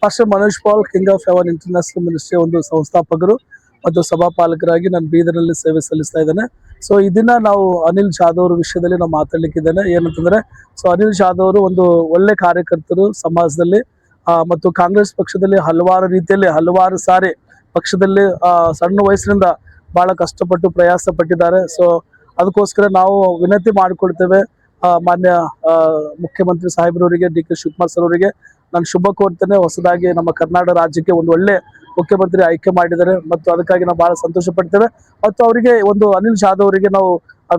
Master Manoj Paul king of heaven international ministry ಒಂದು ಸಂಸ್ಥಾಪಕರು ಮತ್ತು ಸಭಾಪಾಲಕರಾಗಿ ನಾನು ಬೀದರ್ನಲ್ಲಿ ಸೇವೆ ಸಲ್ಲಿಸ್ತಾ ಇದ್ದೇನೆ. ಸೊ ಈ ದಿನ ನಾವು ಅನಿಲ್ ಜಾಧವ್ ಅವರ ವಿಷಯದಲ್ಲಿ ನಾವು ಮಾತಾಡ್ಲಿಕ್ಕಿದ್ದೇನೆ. ಏನಂತಂದ್ರೆ, ಸೊ ಅನಿಲ್ ಜಾಧವ್ ಅವರು ಒಂದು ಒಳ್ಳೆ ಕಾರ್ಯಕರ್ತರು ಸಮಾಜದಲ್ಲಿ, ಮತ್ತು ಕಾಂಗ್ರೆಸ್ ಪಕ್ಷದಲ್ಲಿ ಹಲವಾರು ರೀತಿಯಲ್ಲಿ ಹಲವಾರು ಸಾರಿ ಪಕ್ಷದಲ್ಲಿ ಸಣ್ಣ ವಯಸ್ಸಿನಿಂದ ಬಹಳ ಕಷ್ಟಪಟ್ಟು ಪ್ರಯಾಸ ಪಟ್ಟಿದ್ದಾರೆ. ಸೊ ಅದಕ್ಕೋಸ್ಕರ ನಾವು ವಿನಂತಿ ಮಾಡಿಕೊಡ್ತೇವೆ ಮಾನ್ಯ ಮುಖ್ಯಮಂತ್ರಿ ಸಾಹೇಬ್ರವರಿಗೆ, ಡಿ ಕೆ ಶಿವಕುಮಾರ್ ಸರ್ ಅವರಿಗೆ ನಾನು ಶುಭ ಕೋರ್ತೇನೆ. ಹೊಸದಾಗಿ ನಮ್ಮ ಕರ್ನಾಟಕ ರಾಜ್ಯಕ್ಕೆ ಒಂದು ಒಳ್ಳೆ ಮುಖ್ಯಮಂತ್ರಿ ಆಯ್ಕೆ ಮಾಡಿದ್ದಾರೆ ಮತ್ತು ಅದಕ್ಕಾಗಿ ನಾವು ಬಹಳ ಸಂತೋಷ ಪಡ್ತೇವೆ. ಮತ್ತು ಅವರಿಗೆ ಒಂದು ಅನಿಲ್ ಜಾಧವ್ ಅವರಿಗೆ ನಾವು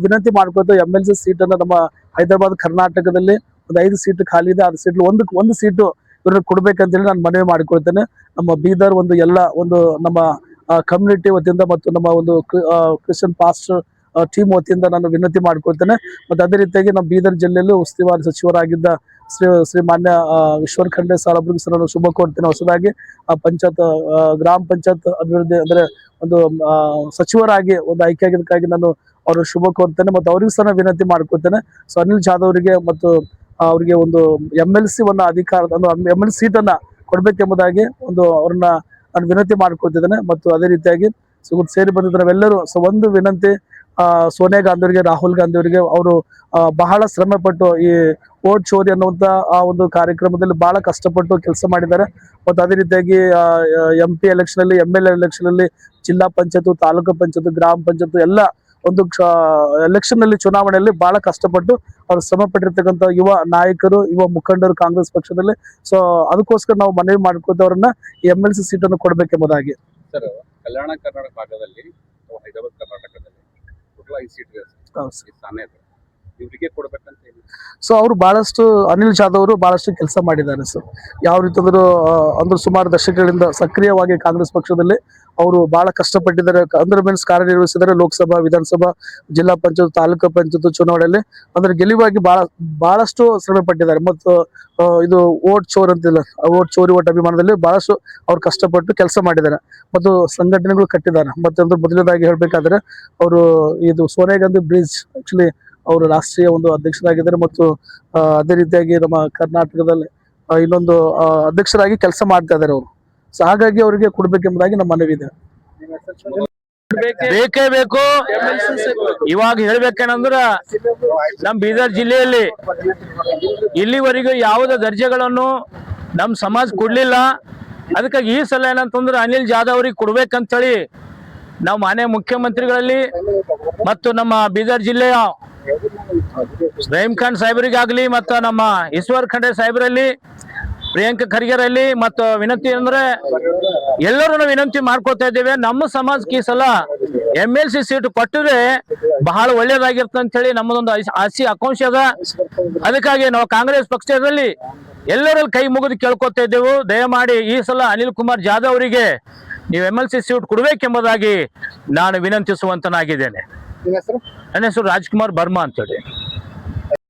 ವಿನಂತಿ ಮಾಡ್ಕೊಳ್ತೇವೆ, MLC ಸೀಟನ್ನು ನಮ್ಮ ಹೈದರಾಬಾದ್ ಕರ್ನಾಟಕದಲ್ಲಿ ಒಂದು 5 ಸೀಟ್ ಖಾಲಿ ಇದೆ, 6 ಸೀಟ್ ಒಂದು ಸೀಟು ಇವ್ರಿಗೆ ಕೊಡ್ಬೇಕಂತೇಳಿ ನಾನು ಮನವಿ ಮಾಡಿಕೊಳ್ತೇನೆ. ನಮ್ಮ ಬೀದರ್ ಒಂದು ಎಲ್ಲ ಒಂದು ನಮ್ಮ ಕಮ್ಯುನಿಟಿ ವತಿಯಿಂದ ಮತ್ತು ನಮ್ಮ ಒಂದು ಕ್ರಿಶ್ಚಿಯನ್ ಪಾಸ್ಟರ್ ಟೀಮ್ ವತಿಯಿಂದ ನಾನು ವಿನಂತಿ ಮಾಡ್ಕೊಳ್ತೇನೆ. ಮತ್ತು ಅದೇ ರೀತಿಯಾಗಿ ನಮ್ಮ ಬೀದರ್ ಜಿಲ್ಲೆಯಲ್ಲೂ ಉಸ್ತುವಾರಿ ಸಚಿವರಾಗಿದ್ದ ಶ್ರೀ ಮಾನ್ಯ ಈಶ್ವರ್ ಖಂಡ್ರೆ ಸಾಹೇಬ್ರಿಗೆ ಸಹ ನಾನು ಶುಭ ಕೋರ್ತೇನೆ. ಹೊಸದಾಗಿ ಗ್ರಾಮ ಪಂಚಾಯತ್ ಅಭಿವೃದ್ಧಿ ಅಂದರೆ ಒಂದು ಸಚಿವರಾಗಿ ಒಂದು ಆಯ್ಕೆ ಆಗಿದ್ದಕ್ಕಾಗಿ ನಾನು ಅವರು ಶುಭ ಕೋರ್ತೇನೆ ಮತ್ತು ಅವ್ರಿಗೂ ಸಹ ವಿನಂತಿ ಮಾಡ್ಕೊಳ್ತೇನೆ. ಸೊ ಅನಿಲ್ ಜಾಧವ್ ಅವರಿಗೆ ಮತ್ತು ಅವರಿಗೆ ಒಂದು MLC MLC ಸೀಟನ್ನು ಕೊಡಬೇಕೆಂಬುದಾಗಿ ಅವ್ರನ್ನ ನಾನು ವಿನಂತಿ ಮಾಡ್ಕೊಳ್ತಿದ್ದೇನೆ. ಮತ್ತು ಅದೇ ರೀತಿಯಾಗಿ ಸೇರಿ ಬಂದಿದ್ದ ನಾವೆಲ್ಲರೂ ಒಂದು ವಿನಂತಿ, ಸೋನಿಯಾ ಗಾಂಧಿ ಅವರಿಗೆ, ರಾಹುಲ್ ಗಾಂಧಿ ಅವರಿಗೆ, ಅವರು ಬಹಳ ಶ್ರಮ ಪಟ್ಟು ಈ ವೋಟ್ ಚೋರಿ ಅನ್ನುವಂಥ ಆ ಒಂದು ಕಾರ್ಯಕ್ರಮದಲ್ಲಿ ಬಹಳ ಕಷ್ಟಪಟ್ಟು ಕೆಲಸ ಮಾಡಿದ್ದಾರೆ. ಮತ್ತು ಅದೇ ರೀತಿಯಾಗಿ MP ಎಲೆಕ್ಷನ್ ಅಲ್ಲಿ, MLA ಎಲೆಕ್ಷನ್ ಅಲ್ಲಿ, ಜಿಲ್ಲಾ ಪಂಚಾಯತ್, ತಾಲೂಕು ಪಂಚಾಯತ್, ಗ್ರಾಮ ಪಂಚಾಯತ್ ಎಲ್ಲ ಒಂದು ಎಲೆಕ್ಷನ್ ನಲ್ಲಿ, ಚುನಾವಣೆಯಲ್ಲಿ ಬಹಳ ಕಷ್ಟಪಟ್ಟು ಅವರು ಶ್ರಮ ಪಟ್ಟಿರ್ತಕ್ಕಂಥ ಯುವ ನಾಯಕರು, ಯುವ ಮುಖಂಡರು ಕಾಂಗ್ರೆಸ್ ಪಕ್ಷದಲ್ಲಿ. ಸೊ ಅದಕ್ಕೋಸ್ಕರ ನಾವು ಮನವಿ ಮಾಡ್ಕೊಳ್ತವ್ರನ್ನ MLC ಸೀಟನ್ನು ಕೊಡಬೇಕೆಂಬುದಾಗಿ. ಸರ್, ಕಲ್ಯಾಣ ಕರ್ನಾಟಕ ಭಾಗದಲ್ಲಿ ಹೈದರಾಬಾದ್ ಕರ್ನಾಟಕದಲ್ಲಿ ಟೋಟಲ್ 5 ಸೀಟ್ ಇದೆ, ಇವರಿಗೆ ಕೊಡ್ಬೇಕಂತ ಹೇಳಿ. ಸೊ ಅವರು ಬಹಳಷ್ಟು ಅನಿಲ್ ಜಾಧವ್ ಅವರು ಬಹಳಷ್ಟು ಕೆಲಸ ಮಾಡಿದ್ದಾರೆ ಸರ್. ಯಾವ ರೀತಿ ಅಂದ್ರೆ ಸುಮಾರು ದಶಕಗಳಿಂದ ಸಕ್ರಿಯವಾಗಿ ಕಾಂಗ್ರೆಸ್ ಪಕ್ಷದಲ್ಲಿ ಅವರು ಬಹಳ ಕಷ್ಟಪಟ್ಟಿದ್ದಾರೆ. ಮೀನ್ಸ್ ಕಾರ್ಯನಿರ್ವಹಿಸಿದ್ದಾರೆ. ಲೋಕಸಭಾ, ವಿಧಾನಸಭಾ, ಜಿಲ್ಲಾ ಪಂಚಾಯತ್, ತಾಲೂಕು ಪಂಚಾಯತ್ ಚುನಾವಣೆಯಲ್ಲಿ ಅಂದ್ರೆ ಗೆಲುವಾಗಿ ಬಹಳಷ್ಟು ಶ್ರಮ ಪಟ್ಟಿದ್ದಾರೆ. ಮತ್ತು ಇದು ವೋಟ್ ಚೋರ್ ಅಂತಿಲ್ಲ, ವೋಟ್ ಅಭಿಮಾನದಲ್ಲಿ ಬಹಳಷ್ಟು ಅವ್ರು ಕಷ್ಟಪಟ್ಟು ಕೆಲಸ ಮಾಡಿದ್ದಾರೆ ಮತ್ತು ಸಂಘಟನೆಗಳು ಕಟ್ಟಿದ್ದಾರೆ. ಮತ್ತು ಮೊದಲನೇದಾಗಿ ಹೇಳ್ಬೇಕಾದ್ರೆ ಅವರು ಇದು ಸೋನಿಯಾ ಗಾಂಧಿ ಬ್ರಿಡ್ಜ್ ಆಕ್ಚುಲಿ ಅವರು ರಾಷ್ಟ್ರೀಯ ಒಂದು ಅಧ್ಯಕ್ಷರಾಗಿದ್ದಾರೆ. ಮತ್ತು ಅದೇ ರೀತಿಯಾಗಿ ನಮ್ಮ ಕರ್ನಾಟಕದಲ್ಲಿ ಇನ್ನೊಂದು ಅಧ್ಯಕ್ಷರಾಗಿ ಕೆಲಸ ಮಾಡ್ತಾ ಇದ್ದಾರೆ ಅವರು. ಸೊ ಹಾಗಾಗಿ ಅವರಿಗೆ ಕೊಡ್ಬೇಕೆಂಬುದಾಗಿ ನಮ್ಮ ಮನವಿ ಇದೆ. ಬೇಕೇ ಬೇಕು. ಇವಾಗ ಹೇಳ್ಬೇಕೇನಂದ್ರ ನಮ್ ಬೀದರ್ ಜಿಲ್ಲೆಯಲ್ಲಿ ಇಲ್ಲಿವರೆಗೂ ಯಾವುದೇ ದರ್ಜೆಗಳನ್ನು ನಮ್ ಸಮಾಜ ಕೊಡ್ಲಿಲ್ಲ. ಅದಕ್ಕಾಗಿ ಈ ಸಲ ಏನಂತಂದ್ರೆ ಅನಿಲ್ ಜಾಧವ್ ಅವ್ರಿಗೆ ಕೊಡ್ಬೇಕಂತೇಳಿ ನಾವು ಮಾನ್ಯ ಮುಖ್ಯಮಂತ್ರಿಗಳಲ್ಲಿ ಮತ್ತು ನಮ್ಮ ಬೀದರ್ ಜಿಲ್ಲೆಯ ರಹೀಂ ಖಾನ್ ಸಾಹೇಬರಿಗಾಗ್ಲಿ ಮತ್ತು ನಮ್ಮ ಈಶ್ವರ್ ಖಂಡ್ರೆ ಸಾಹೇಬರಲ್ಲಿ, ಪ್ರಿಯಾಂಕ ಖರ್ಗೆರಲ್ಲಿ ಮತ್ತು ವಿನಂತಿ ಅಂದ್ರೆ ಎಲ್ಲರೂ ವಿನಂತಿ ಮಾಡ್ಕೊತಾ ಇದ್ದೇವೆ. ನಮ್ಮ ಸಮಾಜಕ್ಕೆ ಈ ಸಲ MLC ಸೀಟ್ ಕೊಟ್ಟಿದ್ರೆ ಬಹಳ ಒಳ್ಳೇದಾಗಿರ್ತದೆ ಅಂತ ಹೇಳಿ ನಮ್ಮದೊಂದು ಆಕಾಂಕ್ಷೆ ಅದ. ಅದಕ್ಕಾಗಿ ನಾವು ಕಾಂಗ್ರೆಸ್ ಪಕ್ಷದಲ್ಲಿ ಎಲ್ಲರಲ್ಲಿ ಕೈ ಮುಗಿದು ಕೇಳ್ಕೊತಾ ಇದ್ದೇವೆ, ದಯಮಾಡಿ ಈ ಸಲ ಅನಿಲ್ ಕುಮಾರ್ ಜಾಧವ್ ಅವರಿಗೆ ನೀವು MLC ಸೀಟ್ ಕೊಡಬೇಕೆಂಬುದಾಗಿ ನಾನು ವಿನಂತಿಸುವಂತನಾಗಿದ್ದೇನೆ. ನನ್ನ ಹೆಸರು ರಾಜ್ಕುಮಾರ್ ಬರ್ಮಾ ಅಂತೇಳಿ.